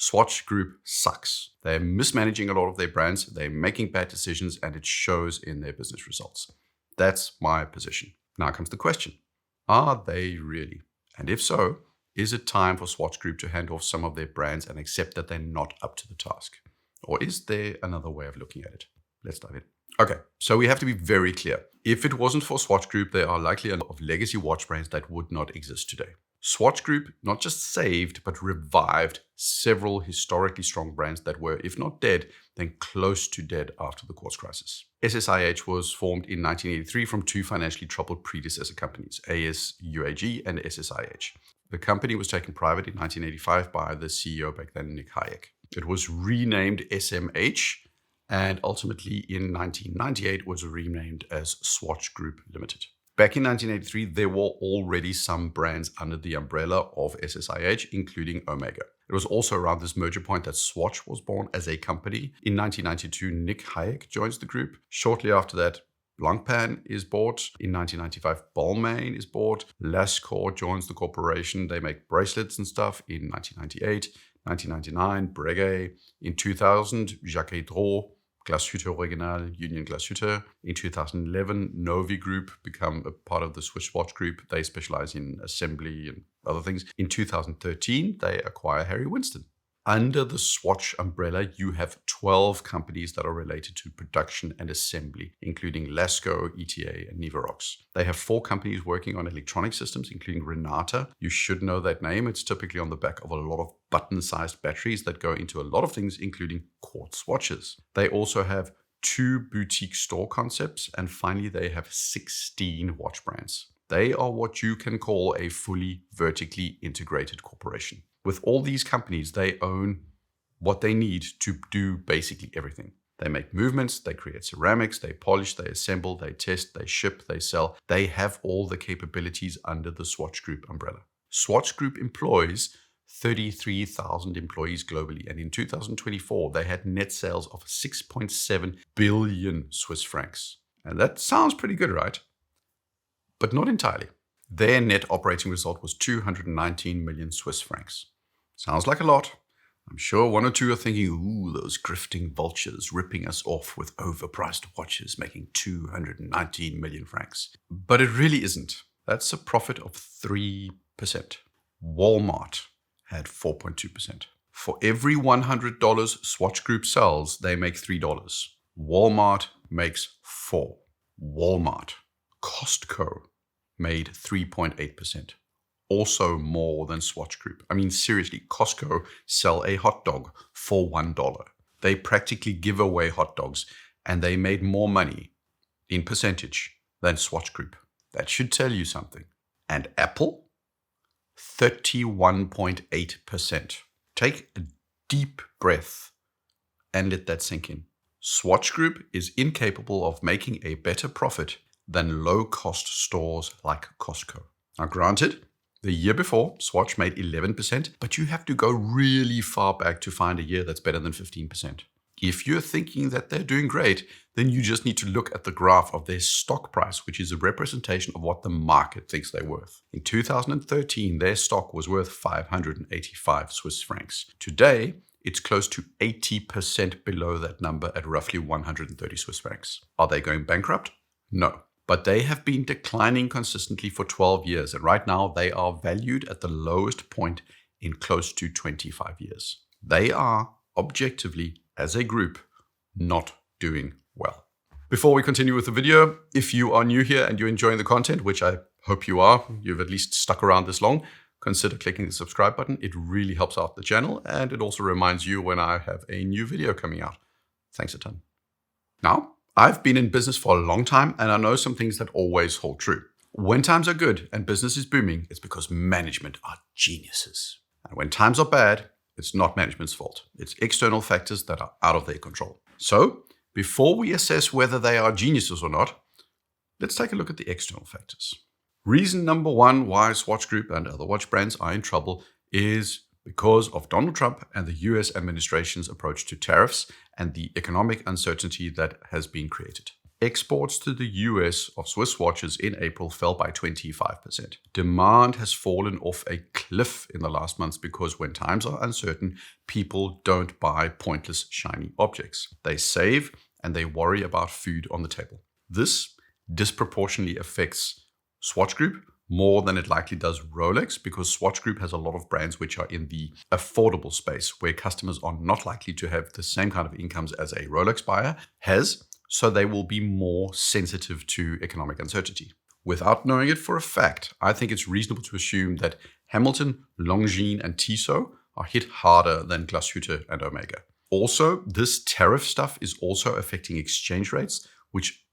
Swatch Group sucks. They're mismanaging a lot of their brands, they're making bad decisions, and it shows in their business results. That's my position. Now comes the question. Are they really? And if so, is it time for Swatch Group to hand off some of their brands and accept that they're not up to the task? Or is there another way of looking at it? Let's dive in. Okay, so we have to be very clear. If it wasn't for Swatch Group, there are likely a lot of legacy watch brands that would not exist today. Swatch Group not just saved, but revived several historically strong brands that were, if not dead, then close to dead after the quartz crisis. SSIH was formed in 1983 from two financially troubled predecessor companies, ASUAG and SSIH. The company was taken private in 1985 by the CEO back then, Nick Hayek. It was renamed SMH, and ultimately in 1998 was renamed as Swatch Group Limited. Back in 1983, there were already some brands under the umbrella of SSIH, including Omega. It was also around this merger point that Swatch was born as a company. In 1992, Nick Hayek joins the group. Shortly after that, Blancpain is bought. In 1995, Balmain is bought. Lascaux joins the corporation. They make bracelets and stuff. In 1998, 1999, Breguet. In 2000, Jacques Dreux, Glashütte Original, Union Glashütte. In 2011, Novi Group become a part of the Swiss Watch Group. They specialize in assembly and other things. In 2013, they acquire Harry Winston. Under the Swatch umbrella, you have 12 companies that are related to production and assembly, including Lascaux, ETA, and Niverox. They have 4 companies working on electronic systems, including Renata. You should know that name. It's typically on the back of a lot of button-sized batteries that go into a lot of things, including quartz watches. They also have 2 boutique store concepts, and finally, they have 16 watch brands. They are what you can call a fully vertically integrated corporation. With all these companies, they own what they need to do basically everything. They make movements, they create ceramics, they polish, they assemble, they test, they ship, they sell. They have all the capabilities under the Swatch Group umbrella. Swatch Group employs 33,000 employees globally, and in 2024, they had net sales of 6.7 billion Swiss francs. And that sounds pretty good, right? But not entirely. Their net operating result was 219 million Swiss francs. Sounds like a lot. I'm sure one or two are thinking, ooh, those grifting vultures ripping us off with overpriced watches making 219 million francs. But it really isn't. That's a profit of 3%. Walmart had 4.2%. For every $100 Swatch Group sells, they make $3. Walmart makes 4. Walmart. Costco made 3.8%. Also more than Swatch Group. I mean, seriously, Costco sell a hot dog for $1. They practically give away hot dogs, and they made more money in percentage than Swatch Group. That should tell you something. And Apple, 31.8%. Take a deep breath and let that sink in. Swatch Group is incapable of making a better profit than low-cost stores like Costco. Now, granted, the year before, Swatch made 11%, but you have to go really far back to find a year that's better than 15%. If you're thinking that they're doing great, then you just need to look at the graph of their stock price, which is a representation of what the market thinks they're worth. In 2013, their stock was worth 585 Swiss francs. Today, it's close to 80% below that number at roughly 130 Swiss francs. Are they going bankrupt? No. But they have been declining consistently for 12 years, and right now they are valued at the lowest point in close to 25 years. They are, objectively, as a group, not doing well. Before we continue with the video, if you are new here and you're enjoying the content, which I hope you are, you've at least stuck around this long, consider clicking the subscribe button. It really helps out the channel, and it also reminds you when I have a new video coming out. Thanks a ton. Now, I've been in business for a long time, and I know some things that always hold true. When times are good and business is booming, it's because management are geniuses. And when times are bad, it's not management's fault. It's external factors that are out of their control. So, before we assess whether they are geniuses or not, let's take a look at the external factors. Reason number 1 why Swatch Group and other watch brands are in trouble is because of Donald Trump and the US administration's approach to tariffs and the economic uncertainty that has been created. Exports to the US of Swiss watches in April fell by 25%. Demand has fallen off a cliff in the last months because when times are uncertain, people don't buy pointless, shiny objects. They save and they worry about food on the table. This disproportionately affects Swatch Group more than it likely does Rolex, because Swatch Group has a lot of brands which are in the affordable space where customers are not likely to have the same kind of incomes as a Rolex buyer has, so they will be more sensitive to economic uncertainty. Without knowing it for a fact, I think it's reasonable to assume that Hamilton, Longines, and Tissot are hit harder than Glashütte and Omega. Also, this tariff stuff is also affecting exchange rates, which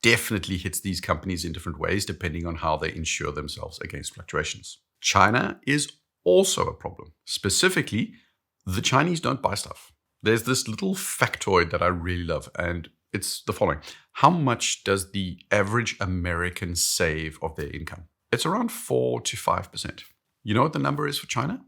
definitely hits these companies in different ways depending on how they insure themselves against fluctuations. China is also a problem. Specifically, the Chinese don't buy stuff. There's this little factoid that I really love, and it's the following. How much does the average American save of their income? It's around 4 to 5%. You know what the number is for China?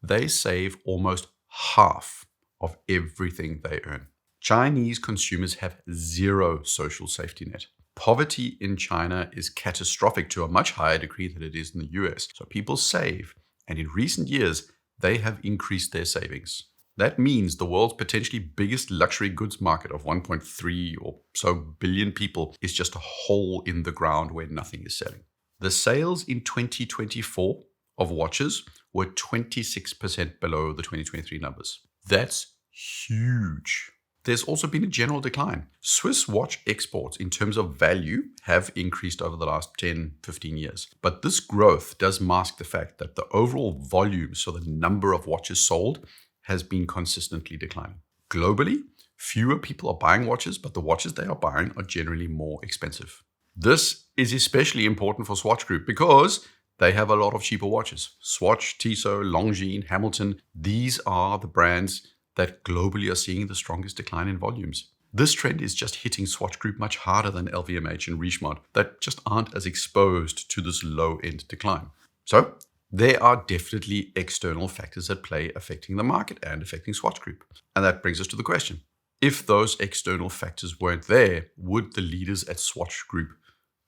They save almost half of everything they earn. Chinese consumers have zero social safety net. Poverty in China is catastrophic to a much higher degree than it is in the US. So people save, and in recent years, they have increased their savings. That means the world's potentially biggest luxury goods market of 1.3 or so billion people is just a hole in the ground where nothing is selling. The sales in 2024 of watches were 26% below the 2023 numbers. That's huge. There's also been a general decline. Swiss watch exports in terms of value have increased over the last 10, 15 years. But this growth does mask the fact that the overall volume, so the number of watches sold, has been consistently declining. Globally, fewer people are buying watches, but the watches they are buying are generally more expensive. This is especially important for Swatch Group because they have a lot of cheaper watches. Swatch, Tissot, Longines, Hamilton, these are the brands that globally are seeing the strongest decline in volumes. This trend is just hitting Swatch Group much harder than LVMH and Richemont that just aren't as exposed to this low-end decline. So there are definitely external factors at play affecting the market and affecting Swatch Group. And that brings us to the question. If those external factors weren't there, would the leaders at Swatch Group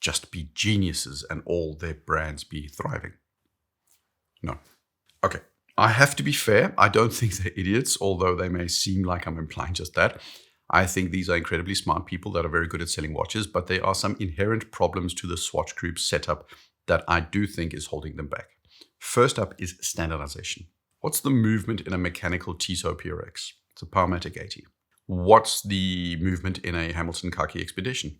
just be geniuses and all their brands be thriving? No. Okay. I have to be fair. I don't think they're idiots, although they may seem like I'm implying just that. I think these are incredibly smart people that are very good at selling watches, but there are some inherent problems to the Swatch Group setup that I do think is holding them back. First up is standardization. What's the movement in a mechanical Tissot PRX? It's a Powermatic 80. What's the movement in a Hamilton Khaki Expedition?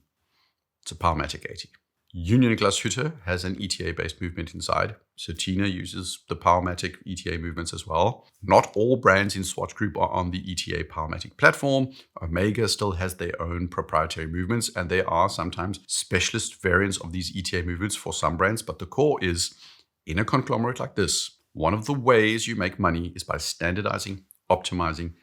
It's a Powermatic 80. Union Glashütte has an ETA-based movement inside. Certina uses the Powermatic ETA movements as well. Not all brands in Swatch Group are on the ETA Powermatic platform. Omega still has their own proprietary movements, and there are sometimes specialist variants of these ETA movements for some brands, but the core is, in a conglomerate like this, one of the ways you make money is by standardizing, optimizing,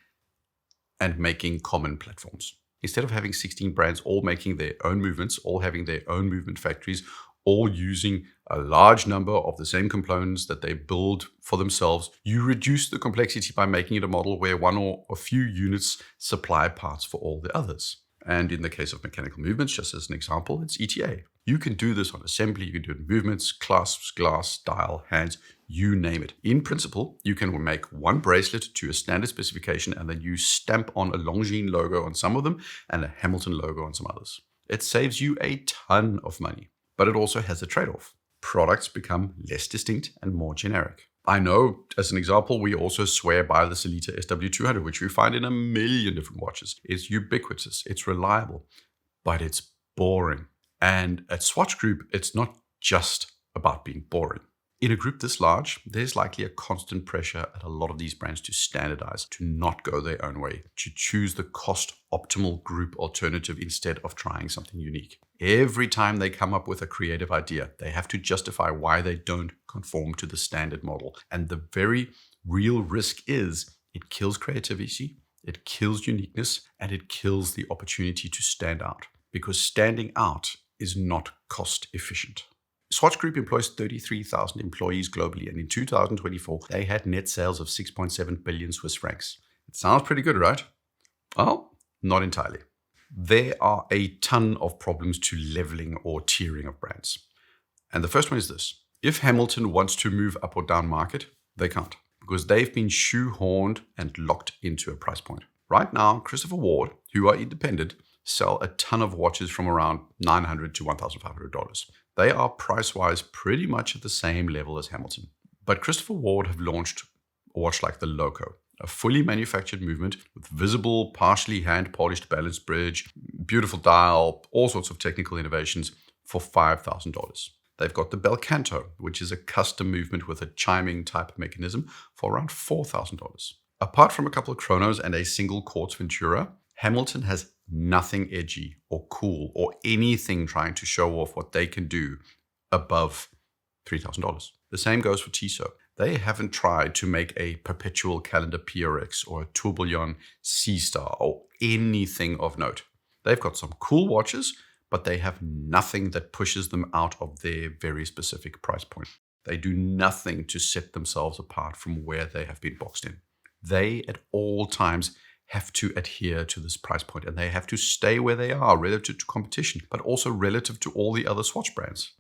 and making common platforms. Instead of having 16 brands all making their own movements, all having their own movement factories, all using a large number of the same components that they build for themselves, you reduce the complexity by making it a model where one or a few units supply parts for all the others. And in the case of mechanical movements, just as an example, it's ETA. You can do this on assembly, you can do it in movements, clasps, glass, dial, hands, you name it. In principle, you can make one bracelet to a standard specification and then you stamp on a Longines logo on some of them and a Hamilton logo on some others. It saves you a ton of money, but it also has a trade-off. Products become less distinct and more generic. I know, as an example, we also swear by the Sellita SW200, which you find in a million different watches. It's ubiquitous, it's reliable, but it's boring. And at Swatch Group, it's not just about being boring. In a group this large, there's likely a constant pressure at a lot of these brands to standardize, to not go their own way, to choose the cost-optimal group alternative instead of trying something unique. Every time they come up with a creative idea, they have to justify why they don't conform to the standard model. And the very real risk is it kills creativity, it kills uniqueness, and it kills the opportunity to stand out. Because standing out is not cost efficient. Swatch Group employs 33,000 employees globally, and in 2024, they had net sales of 6.7 billion Swiss francs. It sounds pretty good, right? Well, not entirely. There are a ton of problems to leveling or tiering of brands. And the first one is this. If Hamilton wants to move up or down market, they can't, because they've been shoehorned and locked into a price point. Right now, Christopher Ward, who are independent, sell a ton of watches from around $900 to $1,500. They are price-wise pretty much at the same level as Hamilton. But Christopher Ward have launched a watch like the Loco, a fully manufactured movement with visible, partially hand-polished balance bridge, beautiful dial, all sorts of technical innovations for $5,000. They've got the Belcanto, which is a custom movement with a chiming type mechanism for around $4,000. Apart from a couple of chronos and a single quartz Ventura, Hamilton has nothing edgy or cool or anything trying to show off what they can do above $3,000. The same goes for Tissot. They haven't tried to make a perpetual calendar PRX or a tourbillon C-Star or anything of note. They've got some cool watches, but they have nothing that pushes them out of their very specific price point. They do nothing to set themselves apart from where they have been boxed in. They, at all times, have to adhere to this price point, and they have to stay where they are relative to competition, but also relative to all the other Swatch brands.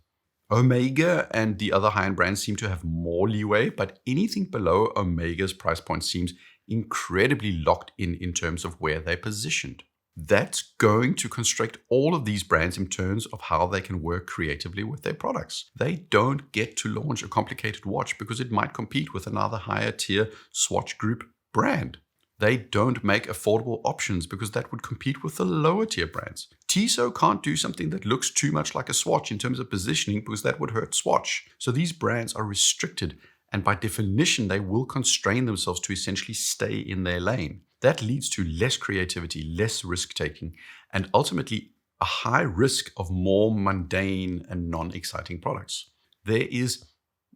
Omega and the other high-end brands seem to have more leeway, but anything below Omega's price point seems incredibly locked in terms of where they're positioned. That's going to constrict all of these brands in terms of how they can work creatively with their products. They don't get to launch a complicated watch because it might compete with another higher tier Swatch Group brand. They don't make affordable options because that would compete with the lower tier brands. Tissot can't do something that looks too much like a Swatch in terms of positioning because that would hurt Swatch. So these brands are restricted, and by definition, they will constrain themselves to essentially stay in their lane. That leads to less creativity, less risk-taking, and ultimately a high risk of more mundane and non-exciting products. There is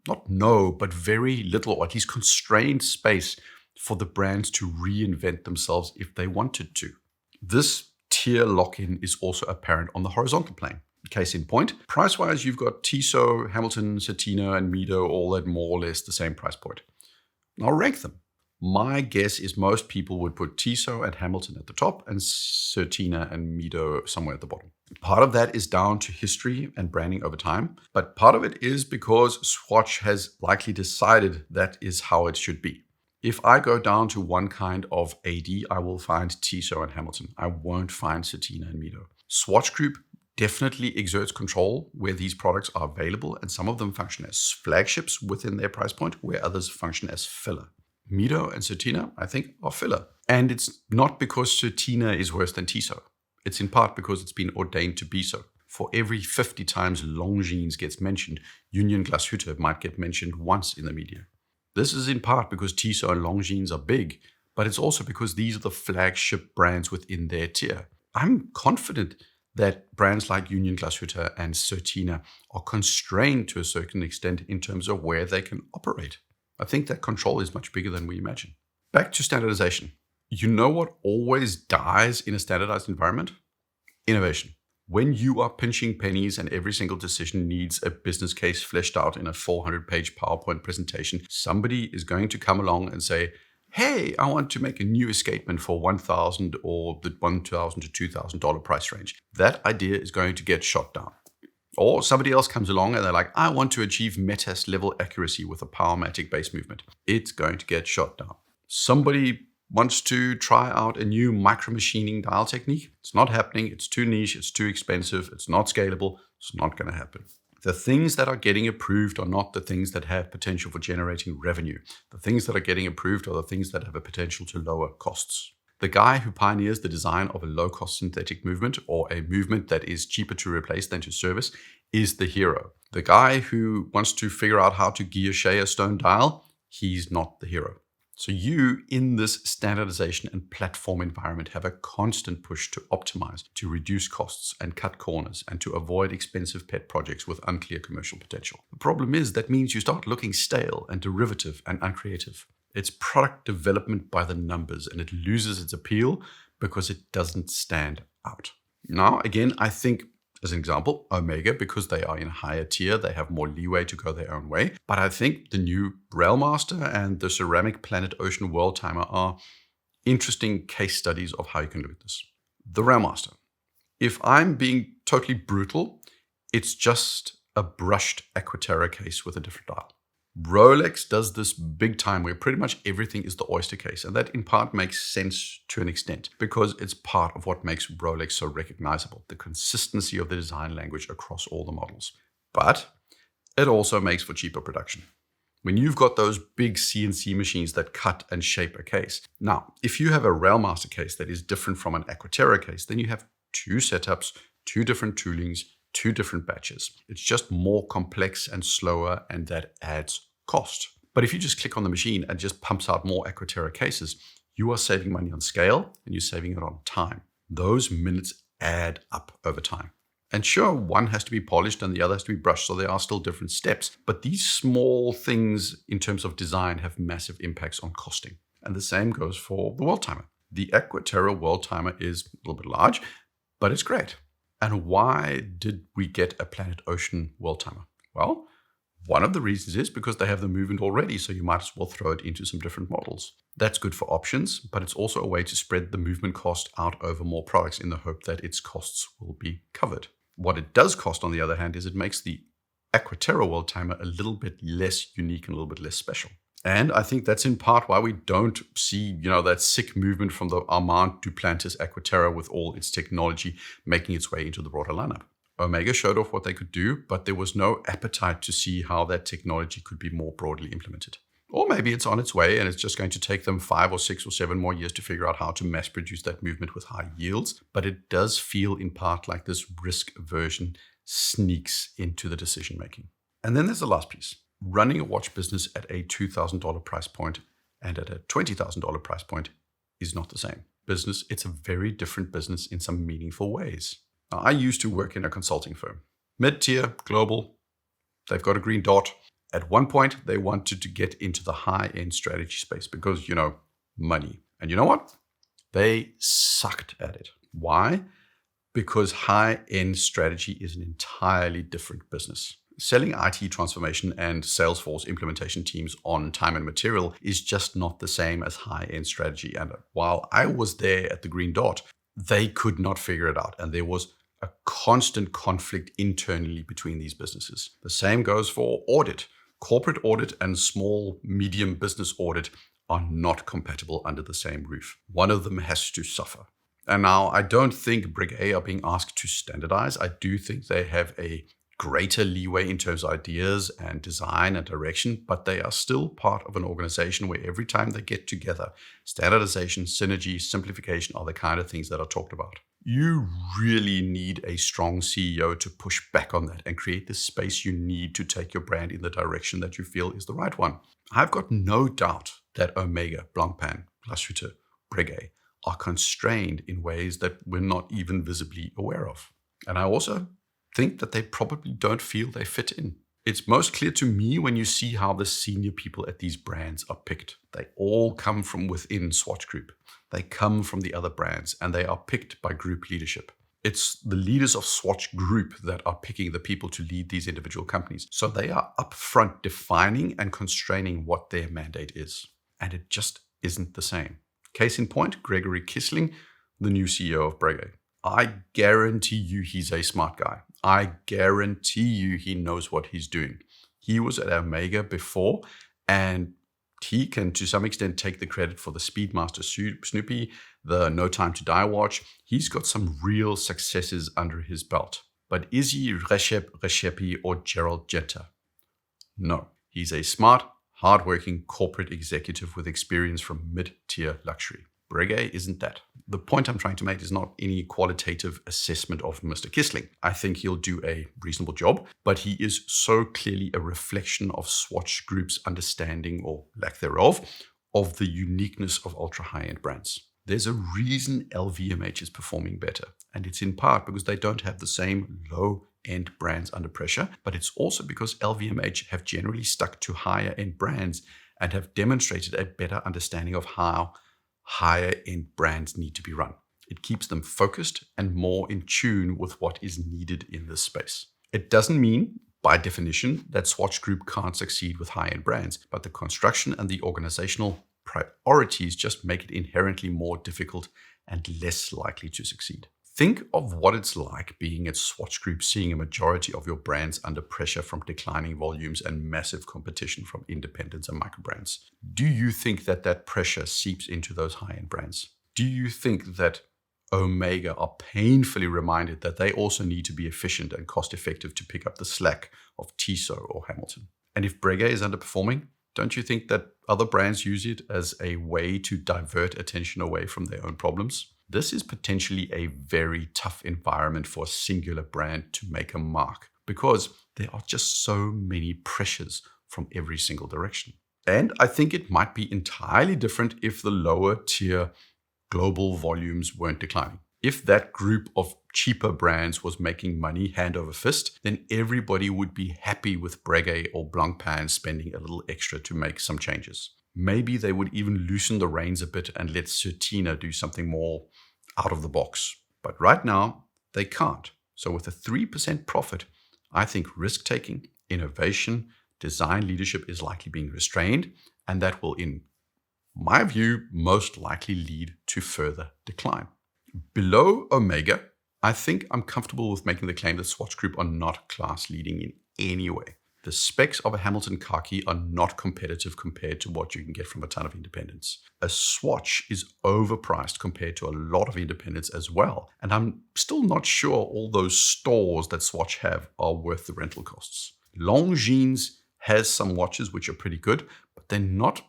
not no, but very little, or at least constrained space for the brands to reinvent themselves if they wanted to. This tier lock-in is also apparent on the horizontal plane. Case in point, price-wise, you've got Tissot, Hamilton, Certina, and Mido all at more or less the same price point. Now rank them. My guess is most people would put Tissot and Hamilton at the top and Certina and Mido somewhere at the bottom. Part of that is down to history and branding over time, but part of it is because Swatch has likely decided that is how it should be. If I go down to one kind of AD, I will find Tissot and Hamilton. I won't find Certina and Mido. Swatch Group definitely exerts control where these products are available, and some of them function as flagships within their price point, where others function as filler. Mido and Certina, I think, are filler. And it's not because Certina is worse than Tissot. It's in part because it's been ordained to be so. For every 50 times Longines gets mentioned, Union Glashütte might get mentioned once in the media. This is in part because Tissot and Longines are big, but it's also because these are the flagship brands within their tier. I'm confident that brands like Union Glashütte and Certina are constrained to a certain extent in terms of where they can operate. I think that control is much bigger than we imagine. Back to standardization. You know what always dies in a standardized environment? Innovation. When you are pinching pennies and every single decision needs a business case fleshed out in a 400-page PowerPoint presentation, somebody is going to come along and say, hey, I want to make a new escapement for $1,000 or the $1,000 to $2,000 price range. That idea is going to get shot down. Or somebody else comes along and they're like, I want to achieve METAS level accuracy with a Powermatic base movement. It's going to get shot down. Somebody wants to try out a new micro-machining dial technique. It's not happening. It's too niche. It's too expensive. It's not scalable. It's not going to happen. The things that are getting approved are not the things that have potential for generating revenue. The things that are getting approved are the things that have a potential to lower costs. The guy who pioneers the design of a low-cost synthetic movement or a movement that is cheaper to replace than to service is the hero. The guy who wants to figure out how to guilloche a stone dial, he's not the hero. So you, in this standardization and platform environment, have a constant push to optimize, to reduce costs and cut corners, and to avoid expensive pet projects with unclear commercial potential. The problem is that means you start looking stale and derivative and uncreative. It's product development by the numbers, and it loses its appeal because it doesn't stand out. Now, again, I think, as an example, Omega, because they are in a higher tier, they have more leeway to go their own way. But I think the new Railmaster and the Ceramic Planet Ocean World Timer are interesting case studies of how you can look at this. The Railmaster. If I'm being totally brutal, it's just a brushed Aquaterra case with a different dial. Rolex does this big time where pretty much everything is the oyster case. And that in part makes sense to an extent because it's part of what makes Rolex so recognizable, the consistency of the design language across all the models. But it also makes for cheaper production. When you've got those big CNC machines that cut and shape a case. Now, if you have a Railmaster case that is different from an Aquaterra case, then you have two setups, two different toolings, two different batches. It's just more complex and slower, and that adds cost. But if you just click on the machine and just pumps out more Aquaterra cases, you are saving money on scale and you're saving it on time. Those minutes add up over time. And sure, one has to be polished and the other has to be brushed, so there are still different steps. But these small things in terms of design have massive impacts on costing. And the same goes for the world timer. The Aquaterra world timer is a little bit large, but it's great. And why did we get a Planet Ocean world timer? Well, one of the reasons is because they have the movement already, so you might as well throw it into some different models. That's good for options, but it's also a way to spread the movement cost out over more products in the hope that its costs will be covered. What it does cost, on the other hand, is it makes the Aquaterra world timer a little bit less unique and a little bit less special. And I think that's in part why we don't see, that sick movement from the Armand Duplantis Aquaterra with all its technology making its way into the broader lineup. Omega showed off what they could do, but there was no appetite to see how that technology could be more broadly implemented. Or maybe it's on its way and it's just going to take them 5 or 6 or 7 more years to figure out how to mass produce that movement with high yields. But it does feel in part like this risk aversion sneaks into the decision making. And then there's the last piece. Running a watch business at a $2,000 price point and at a $20,000 price point is not the same. It's a very different business in some meaningful ways. Now, I used to work in a consulting firm. Mid-tier, global, they've got a green dot. At one point, they wanted to get into the high-end strategy space because, money. And you know what? They sucked at it. Why? Because high-end strategy is an entirely different business. Selling IT transformation and Salesforce implementation teams on time and material is just not the same as high-end strategy. And while I was there at the green dot, they could not figure it out. And there was a constant conflict internally between these businesses. The same goes for audit. Corporate audit and small, medium business audit are not compatible under the same roof. One of them has to suffer. And now I don't think Breguet are being asked to standardize. I do think they have a greater leeway in terms of ideas and design and direction, but they are still part of an organization where every time they get together, standardization, synergy, simplification are the kind of things that are talked about. You really need a strong CEO to push back on that and create the space you need to take your brand in the direction that you feel is the right one. I've got no doubt that Omega, Blancpain, Glashütte, Breguet are constrained in ways that we're not even visibly aware of. And I also think that they probably don't feel they fit in. It's most clear to me when you see how the senior people at these brands are picked. They all come from within Swatch Group. They come from the other brands and they are picked by group leadership. It's the leaders of Swatch Group that are picking the people to lead these individual companies. So they are upfront defining and constraining what their mandate is. And it just isn't the same. Case in point, Gregory Kissling, the new CEO of Breguet. I guarantee you he's a smart guy. I guarantee you he knows what he's doing. He was at Omega before, and he can, to some extent, take the credit for the Speedmaster Snoopy, the No Time to Die watch. He's got some real successes under his belt. But is he Recep Recepi or Gerald Genta? No. He's a smart, hardworking corporate executive with experience from mid-tier luxury. Breguet isn't that. The point I'm trying to make is not any qualitative assessment of Mr. Kissling. I think he'll do a reasonable job, but he is so clearly a reflection of Swatch Group's understanding, or lack thereof, of the uniqueness of ultra high-end brands. There's a reason LVMH is performing better, and it's in part because they don't have the same low-end brands under pressure, but it's also because LVMH have generally stuck to higher-end brands and have demonstrated a better understanding of how higher-end brands need to be run. It keeps them focused and more in tune with what is needed in this space. It doesn't mean, by definition, that Swatch Group can't succeed with high-end brands, but the construction and the organizational priorities just make it inherently more difficult and less likely to succeed. Think of what it's like being at Swatch Group, seeing a majority of your brands under pressure from declining volumes and massive competition from independents and micro brands. Do you think that that pressure seeps into those high-end brands? Do you think that Omega are painfully reminded that they also need to be efficient and cost-effective to pick up the slack of Tissot or Hamilton? And if Breguet is underperforming, don't you think that other brands use it as a way to divert attention away from their own problems? This is potentially a very tough environment for a singular brand to make a mark because there are just so many pressures from every single direction. And I think it might be entirely different if the lower tier global volumes weren't declining. If that group of cheaper brands was making money hand over fist, then everybody would be happy with Breguet or Blancpain spending a little extra to make some changes. Maybe they would even loosen the reins a bit and let Certina do something more out of the box. But right now, they can't. So with a 3% profit, I think risk-taking, innovation, design leadership is likely being restrained, and that will, in my view, most likely lead to further decline. Below Omega, I think I'm comfortable with making the claim that Swatch Group are not class leading in any way. The specs of a Hamilton khaki are not competitive compared to what you can get from a ton of independents. A Swatch is overpriced compared to a lot of independents as well. And I'm still not sure all those stores that Swatch have are worth the rental costs. Longines has some watches which are pretty good, but they're not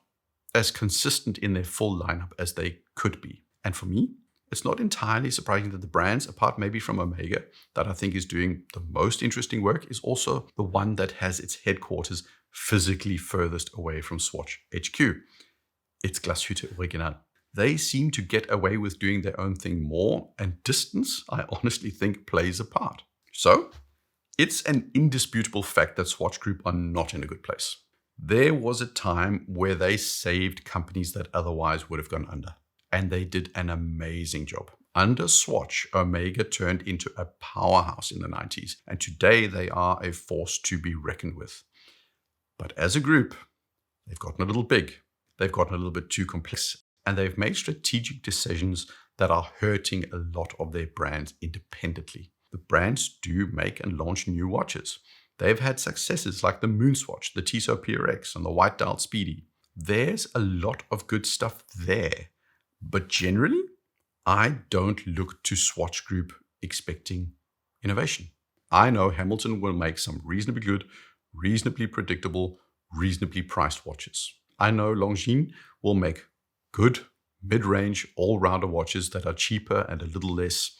as consistent in their full lineup as they could be. And for me, it's not entirely surprising that the brands, apart maybe from Omega, that I think is doing the most interesting work, is also the one that has its headquarters physically furthest away from Swatch HQ. It's Glashütte Original. They seem to get away with doing their own thing more, and distance, I honestly think, plays a part. So, it's an indisputable fact that Swatch Group are not in a good place. There was a time where they saved companies that otherwise would have gone under. And they did an amazing job. Under Swatch, Omega turned into a powerhouse in the 90s, and today they are a force to be reckoned with. But as a group, they've gotten a little big, they've gotten a little bit too complex, and they've made strategic decisions that are hurting a lot of their brands independently. The brands do make and launch new watches. They've had successes like the Moonswatch, the Tissot PRX, and the White Dial Speedy. There's a lot of good stuff there. But generally, I don't look to Swatch Group expecting innovation. I know Hamilton will make some reasonably good, reasonably predictable, reasonably priced watches. I know Longines will make good, mid-range, all-rounder watches that are cheaper and a little less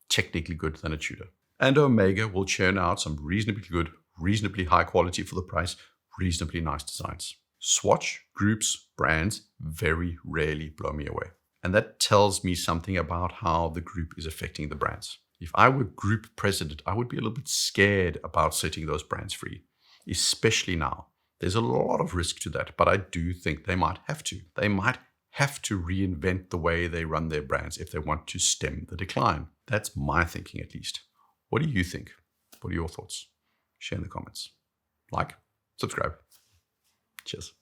technically good than a Tudor. And Omega will churn out some reasonably good, reasonably high quality for the price, reasonably nice designs. Swatch Group's brands very rarely blow me away. And that tells me something about how the group is affecting the brands. If I were group president, I would be a little bit scared about setting those brands free, especially now. There's a lot of risk to that, but I do think they might have to. They might have to reinvent the way they run their brands if they want to stem the decline. That's my thinking, at least. What do you think? What are your thoughts? Share in the comments. Like, subscribe. Cheers.